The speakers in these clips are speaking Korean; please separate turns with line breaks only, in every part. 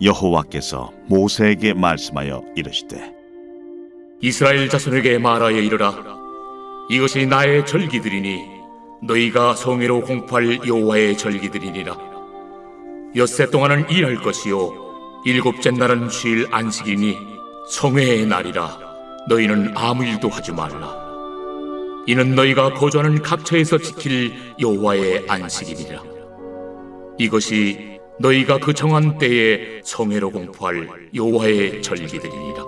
여호와께서 모세에게 말씀하여 이르시되
이스라엘 자손에게 말하여 이르라. 이것이 나의 절기들이니 너희가 성회로 공포할 여호와의 절기들이니라. 엿새 동안은 일할 것이요 일곱째 날은 쉴 안식이니 성회의 날이라. 너희는 아무 일도 하지 말라. 이는 너희가 거주하는 각처에서 지킬 여호와의 안식이니라. 이것이 너희가 그 정한 때에 성회로 공포할 여호와의 절기들이니라.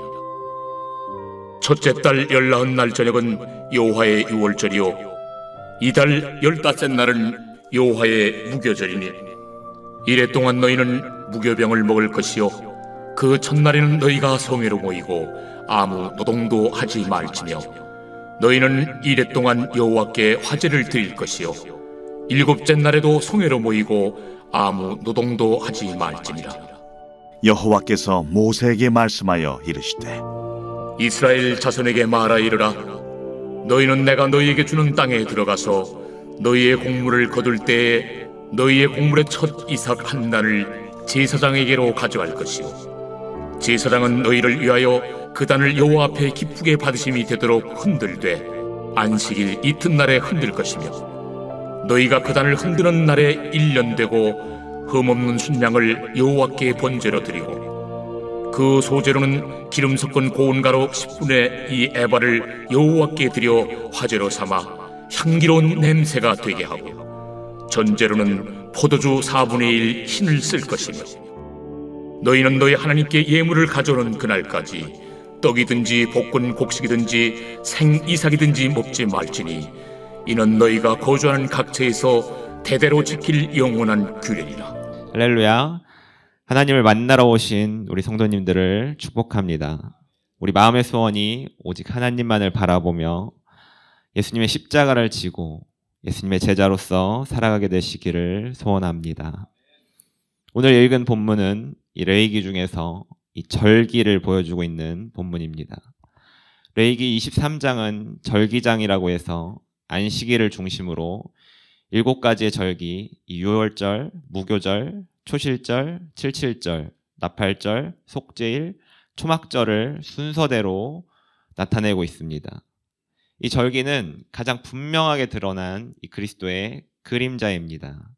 첫째 달 19날 저녁은 여호와의 유월절이요 이달 15째 날은 여호와의 무교절이니 이래 동안 너희는 무교병을 먹을 것이요 그 첫날에는 너희가 성회로 모이고 아무 노동도 하지 말지며 너희는 이래 동안 여호와께 화제를 드릴 것이요 일곱째 날에도 성회로 모이고 아무 노동도 하지 말지니라.
여호와께서 모세에게 말씀하여 이르시되
이스라엘 자손에게 말하 이르라. 너희는 내가 너희에게 주는 땅에 들어가서 너희의 곡물을 거둘 때에 너희의 곡물의 첫 이삭 한 단을 제사장에게로 가져갈 것이요 제사장은 너희를 위하여 그 단을 여호와 앞에 기쁘게 받으심이 되도록 흔들되 안식일 이튿날에 흔들 것이며 너희가 그 단을 흔드는 날에 1년 되고 흠없는 순양을 여호와께 번제로 드리고 그 소재로는 기름 섞은 고운 가루 10분의 2 에바를 여호와께 드려 화제로 삼아 향기로운 냄새가 되게 하고 전제로는 포도주 4분의 1 흰을 쓸 것이며 너희는 너희 하나님께 예물을 가져오는 그날까지 떡이든지 볶은 곡식이든지 생이삭이든지 먹지 말지니 이는 너희가 거주하는 각처에서 대대로 지킬 영원한 규례니라.
할렐루야. 하나님을 만나러 오신 우리 성도님들을 축복합니다. 우리 마음의 소원이 오직 하나님만을 바라보며 예수님의 십자가를 지고 예수님의 제자로서 살아가게 되시기를 소원합니다. 오늘 읽은 본문은 이 레위기 중에서 이 절기를 보여주고 있는 본문입니다. 레위기 23장은 절기장이라고 해서 안식일을 중심으로 7가지의 절기, 유월절, 무교절, 초실절, 칠칠절, 나팔절, 속죄일, 초막절을 순서대로 나타내고 있습니다. 이 절기는 가장 분명하게 드러난 이 그리스도의 그림자입니다.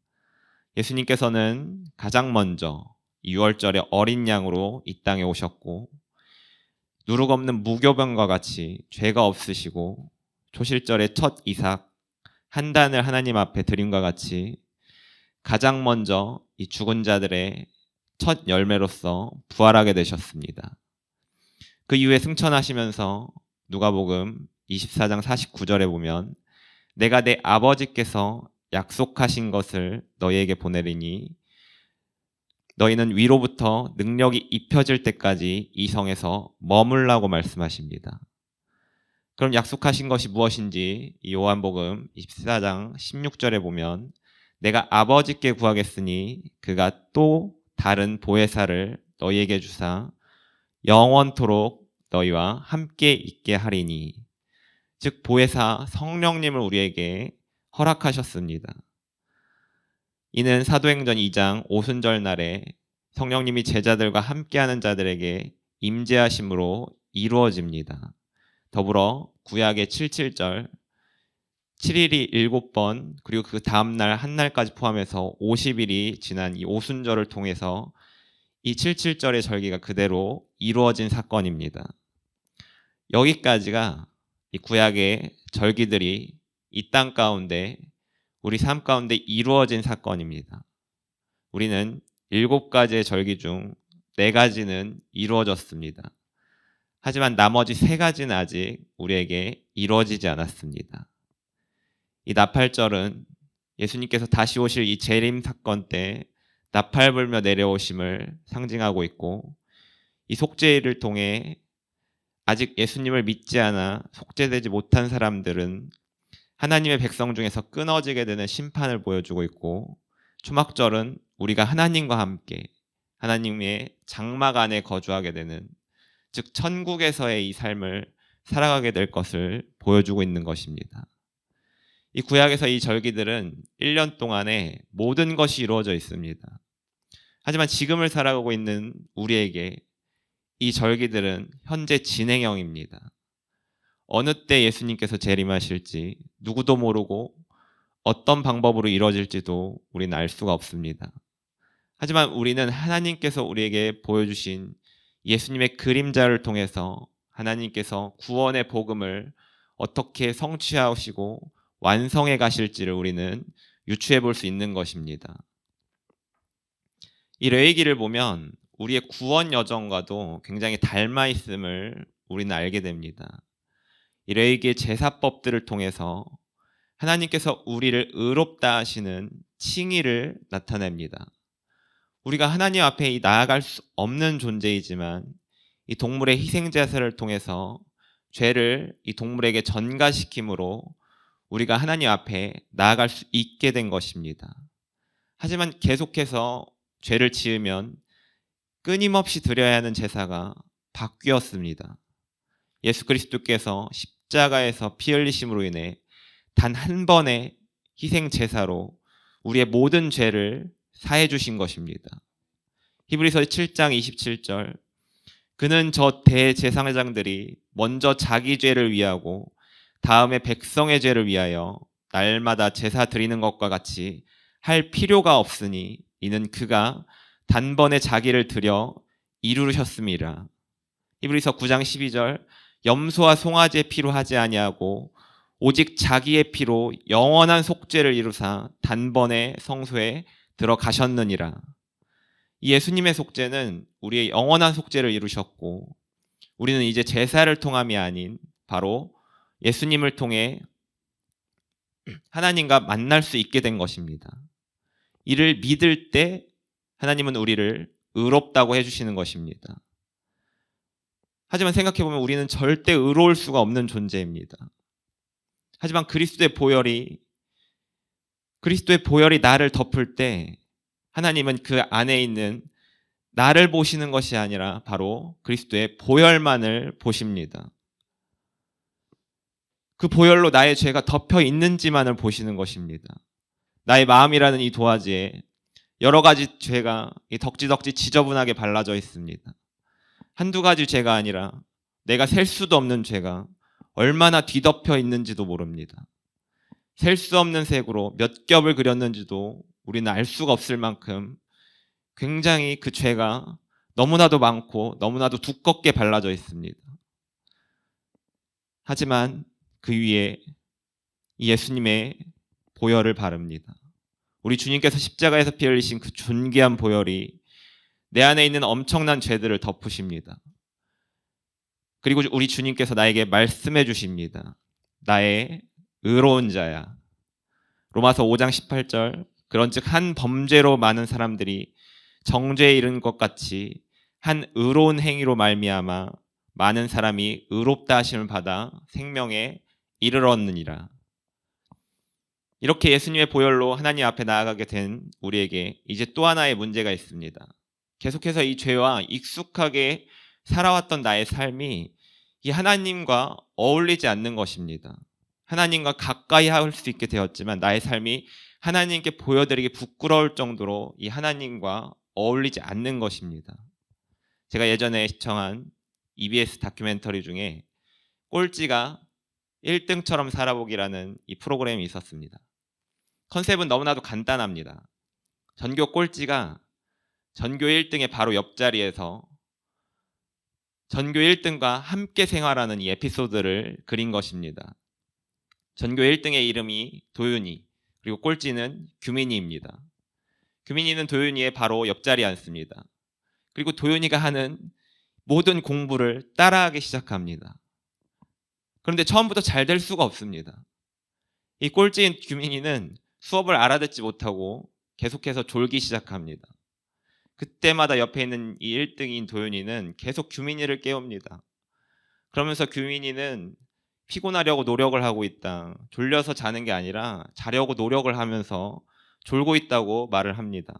예수님께서는 가장 먼저 유월절에 어린 양으로 이 땅에 오셨고 누룩 없는 무교병과 같이 죄가 없으시고 초실절의 첫 이삭 한 단을 하나님 앞에 드림과 같이 가장 먼저 이 죽은 자들의 첫 열매로서 부활하게 되셨습니다. 그 이후에 승천하시면서 누가복음 24장 49절에 보면 내가 내 아버지께서 약속하신 것을 너희에게 보내리니 너희는 위로부터 능력이 입혀질 때까지 이 성에서 머물라고 말씀하십니다. 그럼 약속하신 것이 무엇인지 이 요한복음 24장 16절에 보면 내가 아버지께 구하겠으니 그가 또 다른 보혜사를 너희에게 주사 영원토록 너희와 함께 있게 하리니 즉 보혜사 성령님을 우리에게 허락하셨습니다. 이는 사도행전 2장 오순절 날에 성령님이 제자들과 함께하는 자들에게 임재하심으로 이루어집니다. 더불어 구약의 77절 7일이 7번 그리고 그 다음날 한 날까지 포함해서 50일이 지난 이 오순절을 통해서 이 77절의 절기가 그대로 이루어진 사건입니다. 여기까지가 이 구약의 절기들이 이 땅 가운데 우리 삶 가운데 이루어진 사건입니다. 우리는 7가지의 절기 중 4가지는 이루어졌습니다. 하지만 나머지 3가지는 아직 우리에게 이루어지지 않았습니다. 이 나팔절은 예수님께서 다시 오실 이 재림 사건 때 나팔 불며 내려오심을 상징하고 있고 이 속죄일을 통해 아직 예수님을 믿지 않아 속죄되지 못한 사람들은 하나님의 백성 중에서 끊어지게 되는 심판을 보여주고 있고 초막절은 우리가 하나님과 함께 하나님의 장막 안에 거주하게 되는 즉 천국에서의 이 삶을 살아가게 될 것을 보여주고 있는 것입니다. 이 구약에서 이 절기들은 1년 동안에 모든 것이 이루어져 있습니다. 하지만 지금을 살아가고 있는 우리에게 이 절기들은 현재 진행형입니다. 어느 때 예수님께서 재림하실지 누구도 모르고 어떤 방법으로 이루어질지도 우리는 알 수가 없습니다. 하지만 우리는 하나님께서 우리에게 보여주신 예수님의 그림자를 통해서 하나님께서 구원의 복음을 어떻게 성취하시고 완성해 가실지를 우리는 유추해 볼 수 있는 것입니다. 이 레위기를 보면 우리의 구원 여정과도 굉장히 닮아 있음을 우리는 알게 됩니다. 이 레위기의 제사법들을 통해서 하나님께서 우리를 의롭다 하시는 칭의를 나타냅니다. 우리가 하나님 앞에 나아갈 수 없는 존재이지만 이 동물의 희생제사를 통해서 죄를 이 동물에게 전가시킴으로 우리가 하나님 앞에 나아갈 수 있게 된 것입니다. 하지만 계속해서 죄를 지으면 끊임없이 드려야 하는 제사가 바뀌었습니다. 예수 그리스도께서 십자가에서 피 흘리심으로 인해 단 한 번의 희생 제사로 우리의 모든 죄를 사해 주신 것입니다. 히브리서 7장 27절 그는 저 대제사장들이 먼저 자기 죄를 위하고 다음에 백성의 죄를 위하여 날마다 제사 드리는 것과 같이 할 필요가 없으니 이는 그가 단번에 자기를 드려 이루셨음이라. 히브리서 9장 12절 염소와 송아지의 피로 하지 아니하고 오직 자기의 피로 영원한 속죄를 이루사 단번에 성소에 들어가셨느니라. 이 예수님의 속죄는 우리의 영원한 속죄를 이루셨고 우리는 이제 제사를 통함이 아닌 바로 예수님을 통해 하나님과 만날 수 있게 된 것입니다. 이를 믿을 때 하나님은 우리를 의롭다고 해주시는 것입니다. 하지만 생각해보면 우리는 절대 의로울 수가 없는 존재입니다. 하지만 그리스도의 보혈이 나를 덮을 때 하나님은 그 안에 있는 나를 보시는 것이 아니라 바로 그리스도의 보혈만을 보십니다. 그 보혈로 나의 죄가 덮여 있는지만을 보시는 것입니다. 나의 마음이라는 이 도화지에 여러 가지 죄가 덕지덕지 지저분하게 발라져 있습니다. 한두 가지 죄가 아니라 내가 셀 수도 없는 죄가 얼마나 뒤덮여 있는지도 모릅니다. 셀 수 없는 색으로 몇 겹을 그렸는지도 우리는 알 수가 없을 만큼 굉장히 그 죄가 너무나도 많고 너무나도 두껍게 발라져 있습니다. 하지만 그 위에 예수님의 보혈을 바릅니다. 우리 주님께서 십자가에서 피 흘리신 그 존귀한 보혈이 내 안에 있는 엄청난 죄들을 덮으십니다. 그리고 우리 주님께서 나에게 말씀해 주십니다. 나의 의로운 자야. 로마서 5장 18절 그런즉 한 범죄로 많은 사람들이 정죄에 이른 것 같이 한 의로운 행위로 말미암아 많은 사람이 의롭다 하심을 받아 생명에 이르렀느니라. 이렇게 예수님의 보혈로 하나님 앞에 나아가게 된 우리에게 이제 또 하나의 문제가 있습니다. 계속해서 이 죄와 익숙하게 살아왔던 나의 삶이 이 하나님과 어울리지 않는 것입니다. 하나님과 가까이 할 수 있게 되었지만 나의 삶이 하나님께 보여드리기 부끄러울 정도로 이 하나님과 어울리지 않는 것입니다. 제가 예전에 시청한 EBS 다큐멘터리 중에 꼴찌가 1등처럼 살아보기라는 이 프로그램이 있었습니다. 컨셉은 너무나도 간단합니다. 전교 꼴찌가 전교 1등의 바로 옆자리에서 전교 1등과 함께 생활하는 이 에피소드를 그린 것입니다. 전교 1등의 이름이 도윤이, 그리고 꼴찌는 규민이입니다. 규민이는 도윤이의 바로 옆자리에 앉습니다. 그리고 도윤이가 하는 모든 공부를 따라하기 시작합니다. 그런데 처음부터 잘 될 수가 없습니다. 이 꼴찌인 규민이는 수업을 알아듣지 못하고 계속해서 졸기 시작합니다. 그때마다 옆에 있는 이 1등인 도윤이는 계속 규민이를 깨웁니다. 그러면서 규민이는 피곤하려고 노력을 하고 있다. 졸려서 자는 게 아니라 자려고 노력을 하면서 졸고 있다고 말을 합니다.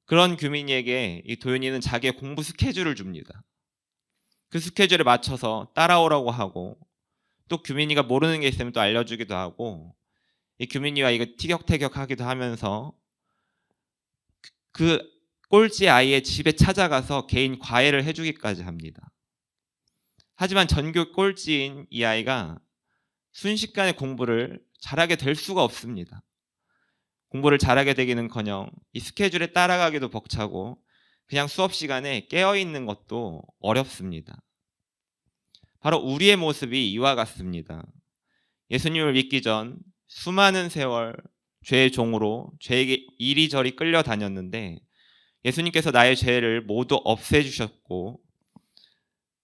그런 규민이에게 이 도윤이는 자기의 공부 스케줄을 줍니다. 그 스케줄에 맞춰서 따라오라고 하고 또 규민이가 모르는 게 있으면 또 알려주기도 하고 이 규민이가 이거 티격태격하기도 하면서 그 꼴찌 아이의 집에 찾아가서 개인 과외를 해주기까지 합니다. 하지만 전교 꼴찌인 이 아이가 순식간에 공부를 잘하게 될 수가 없습니다. 공부를 잘하게 되기는커녕 이 스케줄에 따라가기도 벅차고 그냥 수업 시간에 깨어있는 것도 어렵습니다. 바로 우리의 모습이 이와 같습니다. 예수님을 믿기 전 수많은 세월 죄의 종으로 죄에게 이리저리 끌려다녔는데 예수님께서 나의 죄를 모두 없애주셨고,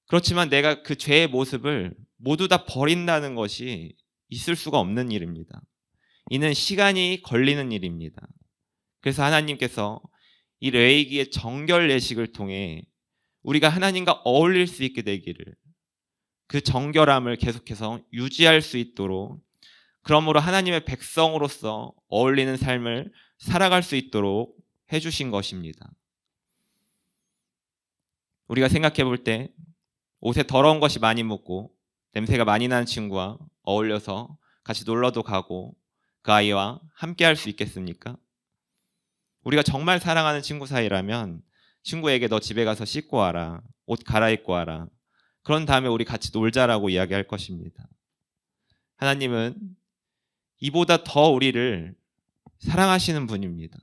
그렇지만 내가 그 죄의 모습을 모두 다 버린다는 것이 있을 수가 없는 일입니다. 이는 시간이 걸리는 일입니다. 그래서 하나님께서 이 레위기의 정결 예식을 통해 우리가 하나님과 어울릴 수 있게 되기를, 그 정결함을 계속해서 유지할 수 있도록, 그러므로 하나님의 백성으로서 어울리는 삶을 살아갈 수 있도록 해주신 것입니다. 우리가 생각해 볼 때 옷에 더러운 것이 많이 묻고 냄새가 많이 나는 친구와 어울려서 같이 놀러도 가고 그 아이와 함께 할 수 있겠습니까? 우리가 정말 사랑하는 친구 사이라면 친구에게 너 집에 가서 씻고 와라, 옷 갈아입고 와라, 그런 다음에 우리 같이 놀자라고 이야기할 것입니다. 하나님은 이보다 더 우리를 사랑하시는 분입니다.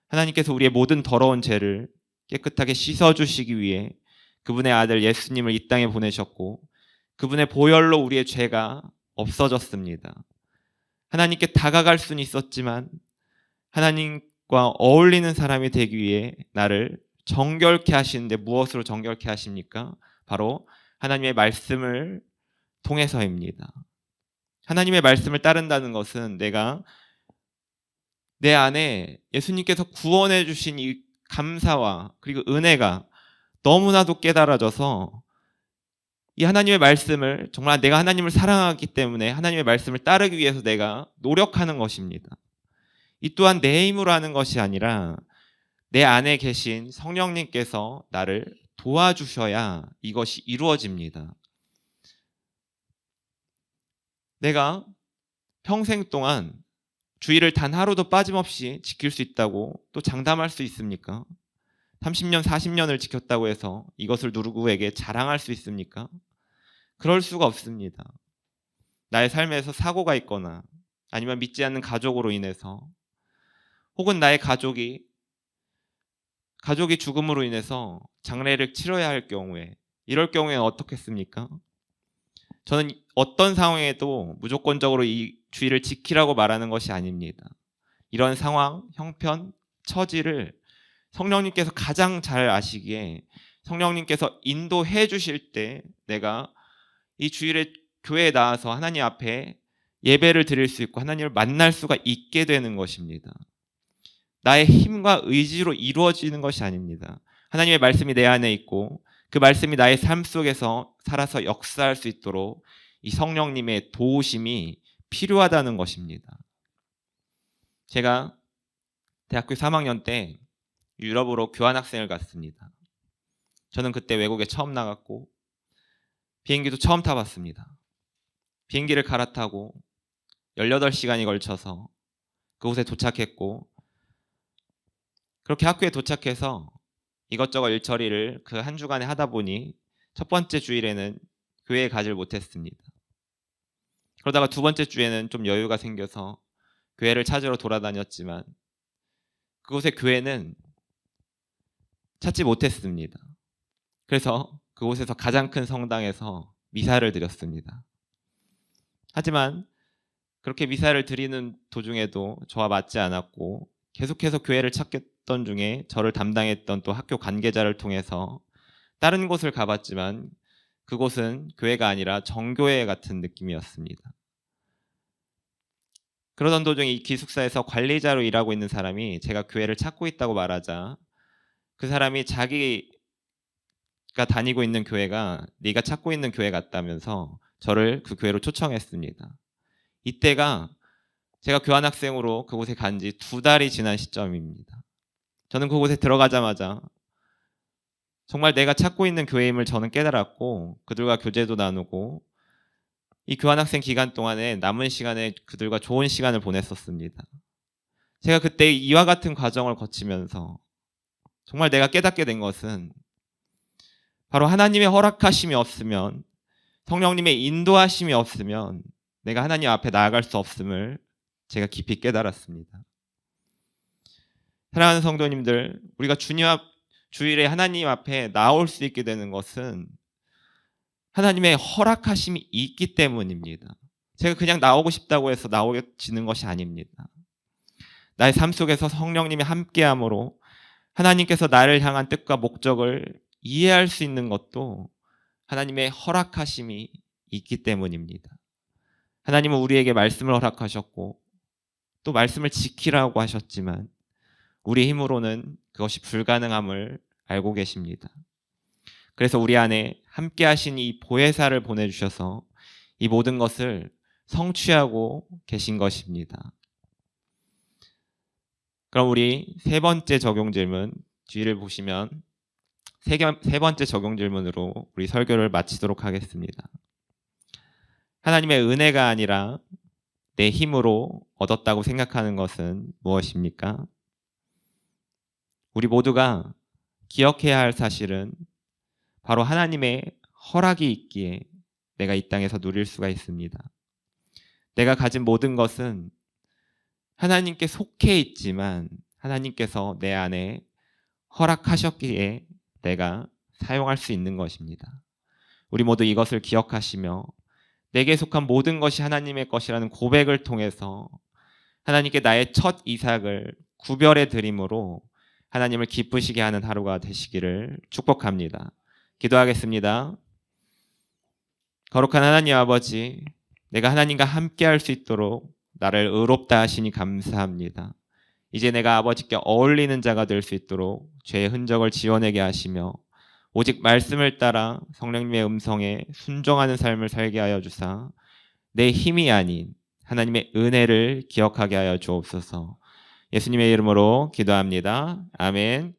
하나님께서 우리의 모든 더러운 죄를 깨끗하게 씻어주시기 위해 그분의 아들 예수님을 이 땅에 보내셨고, 그분의 보혈로 우리의 죄가 없어졌습니다. 하나님께 다가갈 수는 있었지만 하나님과 어울리는 사람이 되기 위해 나를 정결케 하시는데, 무엇으로 정결케 하십니까? 바로 하나님의 말씀을 통해서입니다. 하나님의 말씀을 따른다는 것은 내가 내 안에 예수님께서 구원해 주신 이 감사와 그리고 은혜가 너무나도 깨달아져서 이 하나님의 말씀을, 정말 내가 하나님을 사랑하기 때문에 하나님의 말씀을 따르기 위해서 내가 노력하는 것입니다. 이 또한 내 힘으로 하는 것이 아니라 내 안에 계신 성령님께서 나를 도와주셔야 이것이 이루어집니다. 내가 평생 동안 주일을 단 하루도 빠짐없이 지킬 수 있다고 또 장담할 수 있습니까? 30년, 40년을 지켰다고 해서 이것을 누구에게 자랑할 수 있습니까? 그럴 수가 없습니다. 나의 삶에서 사고가 있거나 아니면 믿지 않는 가족으로 인해서, 혹은 나의 가족이 죽음으로 인해서 장례를 치러야 할 경우에, 이럴 경우에는 어떻겠습니까? 저는 어떤 상황에도 무조건적으로 이 주의를 지키라고 말하는 것이 아닙니다. 이런 상황, 형편, 처지를 성령님께서 가장 잘 아시기에 성령님께서 인도해 주실 때 내가 이 주일에 교회에 나와서 하나님 앞에 예배를 드릴 수 있고 하나님을 만날 수가 있게 되는 것입니다. 나의 힘과 의지로 이루어지는 것이 아닙니다. 하나님의 말씀이 내 안에 있고 그 말씀이 나의 삶 속에서 살아서 역사할 수 있도록 이 성령님의 도우심이 필요하다는 것입니다. 제가 대학교 3학년 때 유럽으로 교환학생을 갔습니다. 저는 그때 외국에 처음 나갔고 비행기도 처음 타봤습니다. 비행기를 갈아타고 18시간이 걸쳐서 그곳에 도착했고, 그렇게 학교에 도착해서 이것저것 일처리를 그 한 주간에 하다 보니 첫 번째 주일에는 교회에 가지를 못했습니다. 그러다가 두 번째 주에는 좀 여유가 생겨서 교회를 찾으러 돌아다녔지만 그곳의 교회는 찾지 못했습니다. 그래서 그곳에서 가장 큰 성당에서 미사를 드렸습니다. 하지만 그렇게 미사를 드리는 도중에도 저와 맞지 않았고 계속해서 교회를 찾던 중에 저를 담당했던 또 학교 관계자를 통해서 다른 곳을 가봤지만 그곳은 교회가 아니라 정교회 같은 느낌이었습니다. 그러던 도중에 이 기숙사에서 관리자로 일하고 있는 사람이 제가 교회를 찾고 있다고 말하자 그 사람이 자기가 다니고 있는 교회가 네가 찾고 있는 교회 같다면서 저를 그 교회로 초청했습니다. 이때가 제가 교환학생으로 그곳에 간 지 2달이 지난 시점입니다. 저는 그곳에 들어가자마자 정말 내가 찾고 있는 교회임을 저는 깨달았고 그들과 교제도 나누고 이 교환학생 기간 동안에 남은 시간에 그들과 좋은 시간을 보냈었습니다. 제가 그때 이와 같은 과정을 거치면서 정말 내가 깨닫게 된 것은 바로 하나님의 허락하심이 없으면, 성령님의 인도하심이 없으면 내가 하나님 앞에 나아갈 수 없음을 제가 깊이 깨달았습니다. 사랑하는 성도님들, 우리가 주일에 하나님 앞에 나올 수 있게 되는 것은 하나님의 허락하심이 있기 때문입니다. 제가 그냥 나오고 싶다고 해서 나오지는 것이 아닙니다. 나의 삶 속에서 성령님이 함께함으로 하나님께서 나를 향한 뜻과 목적을 이해할 수 있는 것도 하나님의 허락하심이 있기 때문입니다. 하나님은 우리에게 말씀을 허락하셨고 또 말씀을 지키라고 하셨지만 우리 힘으로는 그것이 불가능함을 알고 계십니다. 그래서 우리 안에 함께 하신 이 보혜사를 보내주셔서 이 모든 것을 성취하고 계신 것입니다. 그럼 우리 세 번째 적용 질문, 뒤를 보시면 세 번째 적용 질문으로 우리 설교를 마치도록 하겠습니다. 하나님의 은혜가 아니라 내 힘으로 얻었다고 생각하는 것은 무엇입니까? 우리 모두가 기억해야 할 사실은 바로 하나님의 허락이 있기에 내가 이 땅에서 누릴 수가 있습니다. 내가 가진 모든 것은 하나님께 속해 있지만 하나님께서 내 안에 허락하셨기에 내가 사용할 수 있는 것입니다. 우리 모두 이것을 기억하시며 내게 속한 모든 것이 하나님의 것이라는 고백을 통해서 하나님께 나의 첫 이삭을 구별해 드림으로 하나님을 기쁘시게 하는 하루가 되시기를 축복합니다. 기도하겠습니다. 거룩한 하나님 아버지, 내가 하나님과 함께 할 수 있도록 나를 의롭다 하시니 감사합니다. 이제 내가 아버지께 어울리는 자가 될 수 있도록 죄의 흔적을 지워내게 하시며 오직 말씀을 따라 성령님의 음성에 순종하는 삶을 살게 하여 주사 내 힘이 아닌 하나님의 은혜를 기억하게 하여 주옵소서. 예수님의 이름으로 기도합니다. 아멘.